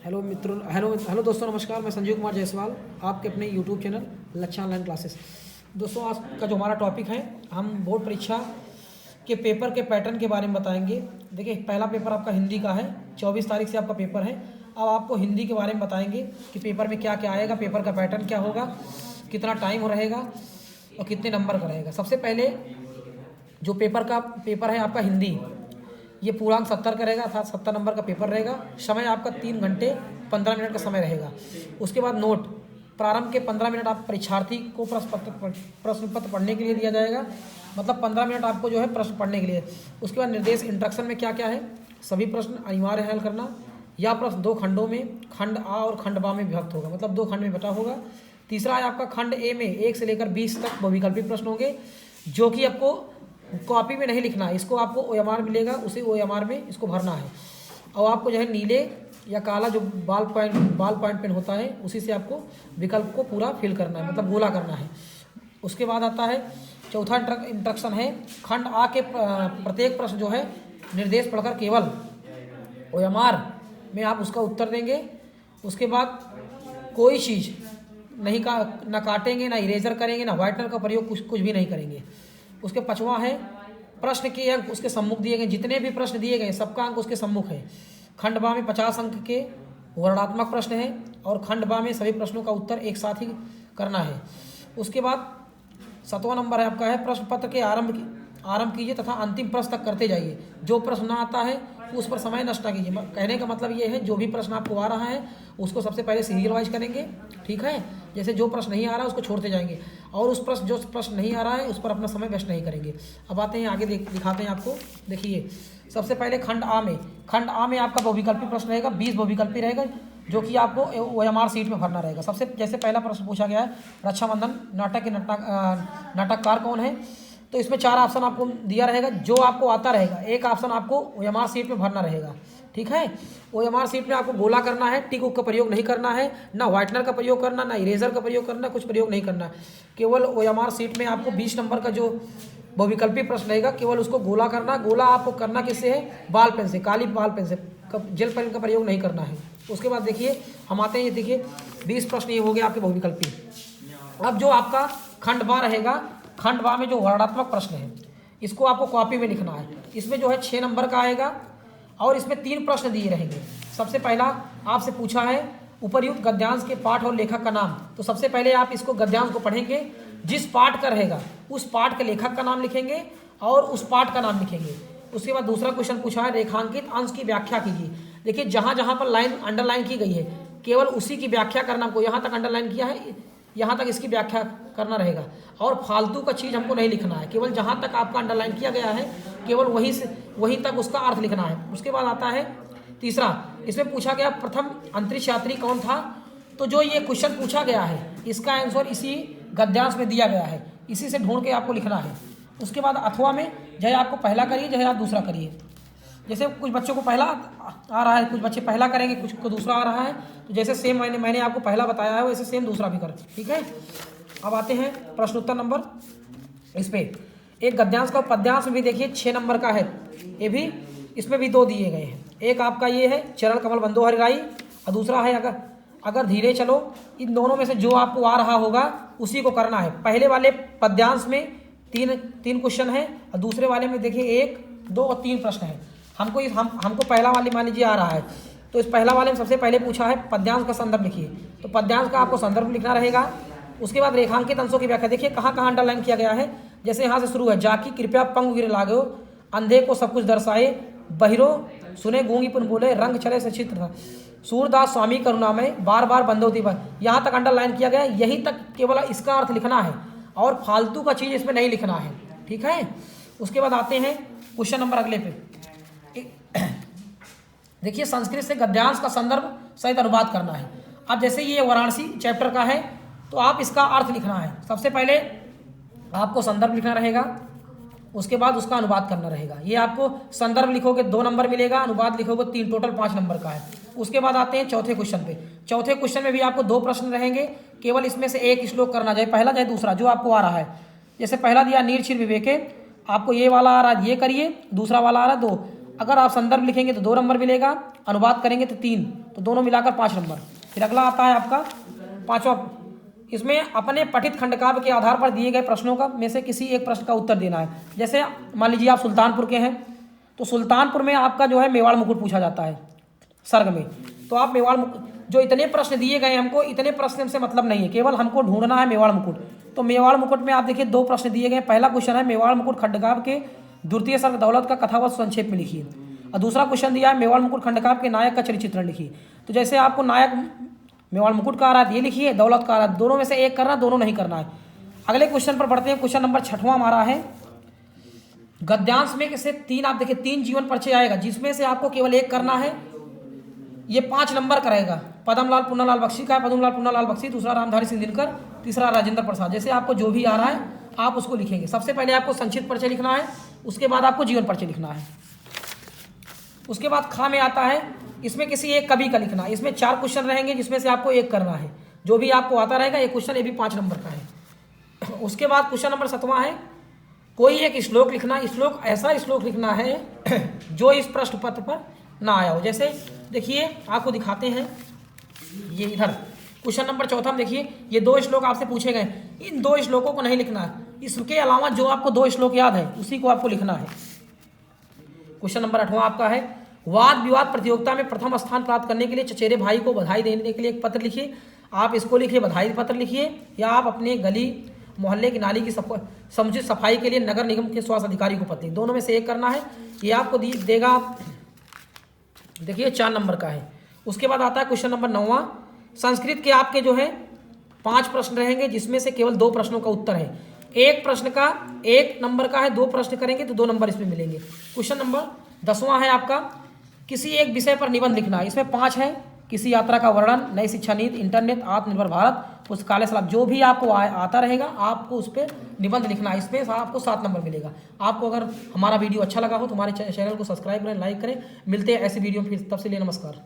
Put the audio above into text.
Hello मित्रों, hello hello दोस्तों, नमस्कार। मैं संजीव कुमार जायसवाल, आपके अपने यूट्यूब चैनल लक्ष्य ऑनलाइन क्लासेस। दोस्तों, आज का जो हमारा टॉपिक है, हम बोर्ड परीक्षा के पेपर के पैटर्न के बारे में बताएंगे। देखिए, पहला पेपर आपका हिंदी का है, 24 तारीख से आपका पेपर है। अब आपको हिंदी के बारे में बताएंगे कि पेपर में क्या क्या आएगा, पेपर का पैटर्न क्या होगा, कितना टाइम रहेगा और कितने नंबर का रहेगा। सबसे पहले जो पेपर है आपका हिंदी, ये पूर्णांक 70 का रहेगा, अर्थात 70 नंबर का पेपर रहेगा। समय आपका 3 घंटे 15 मिनट का समय रहेगा। उसके बाद नोट, प्रारंभ के 15 मिनट आप परीक्षार्थी को प्रश्न पत्र पढ़ने के लिए दिया जाएगा, मतलब 15 मिनट आपको जो है प्रश्न पढ़ने के लिए। उसके बाद निर्देश, इंस्ट्रक्शन में क्या क्या है, सभी प्रश्न अनिवार्य है हल करना। या प्रश्न 2 खंडों में, खंड आ और खंड बा में विभक्त होगा, मतलब 2 खंड में बटा होगा। तीसरा है आपका खंड ए में 1 से लेकर 20 तक बहुविकल्पी प्रश्न होंगे, जो कि आपको कॉपी में नहीं लिखना है, इसको आपको OMR मिलेगा, उसी OMR में इसको भरना है। और आपको जो है नीले या काला जो बाल पॉइंट पेन होता है, उसी से आपको विकल्प को पूरा फिल करना है, मतलब गोला करना है। उसके बाद आता है चौथा इंस्ट्रक्शन है, खंड आ के प्रत्येक प्रश्न जो है निर्देश पढ़कर केवल OMR में आप उसका उत्तर देंगे। उसके बाद कोई चीज़ ना काटेंगे, ना इरेजर करेंगे, ना व्हाइटनर का प्रयोग कुछ भी नहीं करेंगे। उसके 5वां है, प्रश्न के अंक उसके सम्मुख दिए गए, जितने भी प्रश्न दिए गए सबका अंक उसके सम्मुख है। खंड बा में 50 अंक के वर्णनात्मक प्रश्न हैं और खंड बा में सभी प्रश्नों का उत्तर एक साथ ही करना है। उसके बाद 7वां नंबर है आपका है, प्रश्न पत्र के आरंभ कीजिए तथा अंतिम प्रश्न तक करते जाइए। जो प्रश्न ना आता है उस पर समय नष्ट ना कीजिए। कहने का मतलब ये है, जो भी प्रश्न आपको आ रहा है उसको सबसे पहले सीरियल वाइज करेंगे, ठीक है। जैसे जो प्रश्न नहीं आ रहा है उसको छोड़ते जाएंगे, और जो प्रश्न नहीं आ रहा है उस पर अपना समय वेस्ट नहीं करेंगे। अब आते हैं आगे, दिखाते हैं आपको। देखिए, सबसे पहले खंड आ में आपका बहुविकल्पी प्रश्न रहेगा, 20 बहुविकल्पी रहेगा, जो कि आपको OMR सीट में भरना रहेगा। जैसे पहला प्रश्न पूछा गया है, रक्षाबंधन नाटक के नाटककार कौन है, तो इसमें 4 ऑप्शन आपको दिया रहेगा, जो आपको आता रहेगा एक ऑप्शन आपको OMR सीट में भरना रहेगा, ठीक है। OMR सीट में आपको गोला करना है, टिक उक का प्रयोग नहीं करना है, ना व्हाइटनर का प्रयोग करना, ना इरेजर का प्रयोग करना, कुछ प्रयोग नहीं करना। केवल OMR सीट में आपको 20 नंबर का जो बहुविकल्पी प्रश्न रहेगा, केवल उसको गोला करना। गोला आपको करना किससे है, बाल पेन से, काली बाल पेन से, जेल पेन का प्रयोग नहीं करना है। उसके बाद देखिए, हम आते हैं, देखिए 20 प्रश्न ये हो गए आपके बहुविकल्पी। अब जो आपका खंड बा रहेगा, खंड बा में जो वर्णनात्मक प्रश्न है, इसको आपको कॉपी में लिखना है। इसमें जो है 6 नंबर का आएगा और इसमें 3 प्रश्न दिए रहेंगे। सबसे पहला आपसे पूछा है उपर्युक्त गद्यांश के पाठ और लेखक का नाम, तो सबसे पहले आप इसको गद्यांश को पढ़ेंगे, जिस पाठ का रहेगा उस पाठ के लेखक का नाम लिखेंगे और उस पाठ का नाम लिखेंगे। उसके बाद दूसरा क्वेश्चन पूछा है रेखांकित अंश की व्याख्या कीजिए। देखिए, जहाँ जहाँ पर लाइन अंडरलाइन की गई है, केवल उसी की व्याख्या करना। हमको यहाँ तक अंडरलाइन किया है, यहाँ तक इसकी व्याख्या करना रहेगा, और फालतू का चीज़ हमको नहीं लिखना है। केवल जहाँ तक आपका अंडरलाइन किया गया है, केवल वहीं तक उसका अर्थ लिखना है। उसके बाद आता है तीसरा, इसमें पूछा गया प्रथम अंतरिक्ष यात्री कौन था, तो जो ये क्वेश्चन पूछा गया है इसका आंसर इसी गद्यांश में दिया गया है, इसी से ढूंढ के आपको लिखना है। उसके बाद अथवा में चाहे आपको पहला करिए चाहे आप दूसरा करिए। जैसे कुछ बच्चों को पहला आ रहा है, कुछ बच्चे पहला करेंगे, कुछ को दूसरा आ रहा है, तो जैसे सेम मैंने आपको पहला बताया है वैसे सेम दूसरा भी करें, ठीक है। अब आते हैं प्रश्नोत्तर नंबर। इस पे एक गद्यांश का पद्यांश भी देखिए 6 नंबर का है, ये भी इसमें भी 2 दिए गए हैं। एक आपका ये है चरण कमल बंदो हरिराई, और दूसरा है अगर धीरे चलो। इन दोनों में से जो आपको आ रहा होगा उसी को करना है। पहले वाले पद्यांश में तीन क्वेश्चन है और दूसरे वाले में देखिए 1, 2 और 3 प्रश्न है। हमको पहला वाले मान लीजिए आ रहा है, तो इस पहला वाले में सबसे पहले पूछा है पद्यांश का संदर्भ लिखिए, तो पद्यांश का आपको संदर्भ लिखना रहेगा। उसके बाद रेखांकित अंशों की व्याख्या, देखिए कहाँ कहाँ अंडरलाइन किया गया है। जैसे यहाँ से शुरू है, जाकी कृपया पंग गिर लागो, अंधे को सब कुछ दर्शाए, बहिरो सुने गूंगी पुन बोले, रंग चले से चित्र था, सूरदास स्वामी करुणामय, बार बार बंदोती पर, यहाँ तक अंडरलाइन किया गया है। यही तक केवल इसका अर्थ लिखना है और फालतू का चीज़ इसमें नहीं लिखना है, ठीक है। उसके बाद आते हैं क्वेश्चन नंबर अगले पे। देखिए, संस्कृत से गद्यांश का संदर्भ सहित अनुवाद करना है। अब जैसे ये वाराणसी चैप्टर का है, तो आप इसका अर्थ लिखना है। सबसे पहले आपको संदर्भ लिखना रहेगा, उसके बाद उसका अनुवाद करना रहेगा। ये आपको संदर्भ लिखोगे 2 नंबर मिलेगा, अनुवाद लिखोगे 3, टोटल 5 नंबर का है। उसके बाद आते हैं चौथे क्वेश्चन पे। चौथे क्वेश्चन में भी आपको 2 प्रश्न रहेंगे, केवल इसमें से एक श्लोक करना, चाहे पहला चाहे दूसरा, जो आपको आ रहा है। जैसे पहला दिया नीर क्षीर विवेके, आपको ये वाला आ रहा है ये करिए, दूसरा वाला आ रहा है 2, अगर आप संदर्भ लिखेंगे तो 2 नंबर मिलेगा, अनुवाद करेंगे तो 3, तो दोनों मिलाकर 5 नंबर। फिर अगला आता है आपका 5वां, इसमें अपने पठित खंडकाव्य के आधार पर दिए गए प्रश्नों का में से किसी एक प्रश्न का उत्तर देना है। जैसे मान लीजिए आप सुल्तानपुर के हैं, तो सुल्तानपुर में आपका जो है मेवाड़ मुकुट पूछा जाता है सर्ग में, तो आप मेवाड़ मुकुट, जो इतने प्रश्न दिए गए हमको, इतने प्रश्न से मतलब नहीं है, केवल हमको ढूंढना है मेवाड़ मुकुट। तो मेवाड़ मुकुट में आप देखिए 2 प्रश्न दिए गए। पहला क्वेश्चन है मेवाड़ मुकुट खंडकाव्य के द्वितीय सर्ग दौलत का कथावस्तु संक्षेप में लिखिए, और दूसरा क्वेश्चन दिया है मेवाड़ मुकुट खंडकाव्य के नायक का चरित्र चित्रण लिखिए। तो जैसे आपको नायक मेवाड़ मुकुट का आ रहा है ये लिखिए, दौलत का आ रहा है, दोनों में से एक करना, दोनों नहीं करना है। अगले क्वेश्चन पर बढ़ते हैं। क्वेश्चन नंबर 6वां हमारा है गद्यांश में से 3, आप देखिए 3 जीवन परिचय आएगा, जिसमें से आपको केवल एक करना है। ये 5 नंबर का रहेगा। पद्मलाल पूर्णलाल बख्शी का है, पद्मलाल पूर्णलाल बख्शी, दूसरा रामधारी सिंह दिनकर, तीसरा राजेंद्र प्रसाद। जैसे आपको जो भी आ रहा है आप उसको लिखेंगे। सबसे पहले आपको संक्षिप्त परिचय लिखना है, उसके बाद आपको जीवन परिचय लिखना है। उसके बाद खा में आता है, इसमें किसी एक कवि का लिखना है। इसमें 4 क्वेश्चन रहेंगे, जिसमें से आपको एक करना है। जो भी आपको आता रहेगा ये क्वेश्चन, ये भी 5 नंबर का है। उसके बाद क्वेश्चन नंबर 7वां है कोई एक श्लोक लिखना। श्लोक ऐसा श्लोक लिखना है जो इस प्रश्न पत्र पर ना आया हो। जैसे देखिए आपको दिखाते हैं, ये इधर क्वेश्चन नंबर 4 में देखिए ये 2 श्लोक आपसे पूछे गए। इन 2 श्लोकों को नहीं लिखना है, इसके अलावा जो आपको 2 श्लोक याद है उसी को आपको लिखना है। क्वेश्चन नंबर 8वां आपका है वाद विवाद प्रतियोगिता में प्रथम स्थान प्राप्त करने के लिए चचेरे भाई को बधाई देने के लिए एक पत्र लिखिए। आप इसको लिखिए, बधाई पत्र लिखिए, या आप अपने गली मोहल्ले की नाली की समुचित सफाई के लिए नगर निगम के स्वास्थ्य अधिकारी को पत्र, दोनों में से एक करना है। ये आपको देगा, देखिए 4 नंबर का है। उसके बाद आता है क्वेश्चन नंबर 9वां। संस्कृत के आपके जो है 5 प्रश्न रहेंगे, जिसमें से केवल 2 प्रश्नों का उत्तर है। एक प्रश्न का 1 नंबर का है, 2 प्रश्न करेंगे तो 2 नंबर इसमें मिलेंगे। क्वेश्चन नंबर 10वां है आपका किसी एक विषय पर निबंध लिखना है। इसमें 5 है, किसी यात्रा का वर्णन, नई शिक्षा नीति, इंटरनेट, आत्मनिर्भर भारत, पुस्तकालय सलाह, जो भी आपको आता रहेगा आपको उस पर निबंध लिखना है। इसमें आपको 7 नंबर मिलेगा। आपको अगर हमारा वीडियो अच्छा लगा हो तो हमारे चैनल को सब्सक्राइब करें, लाइक करें। मिलते हैं ऐसे वीडियो फिर, तब से लिए नमस्कार।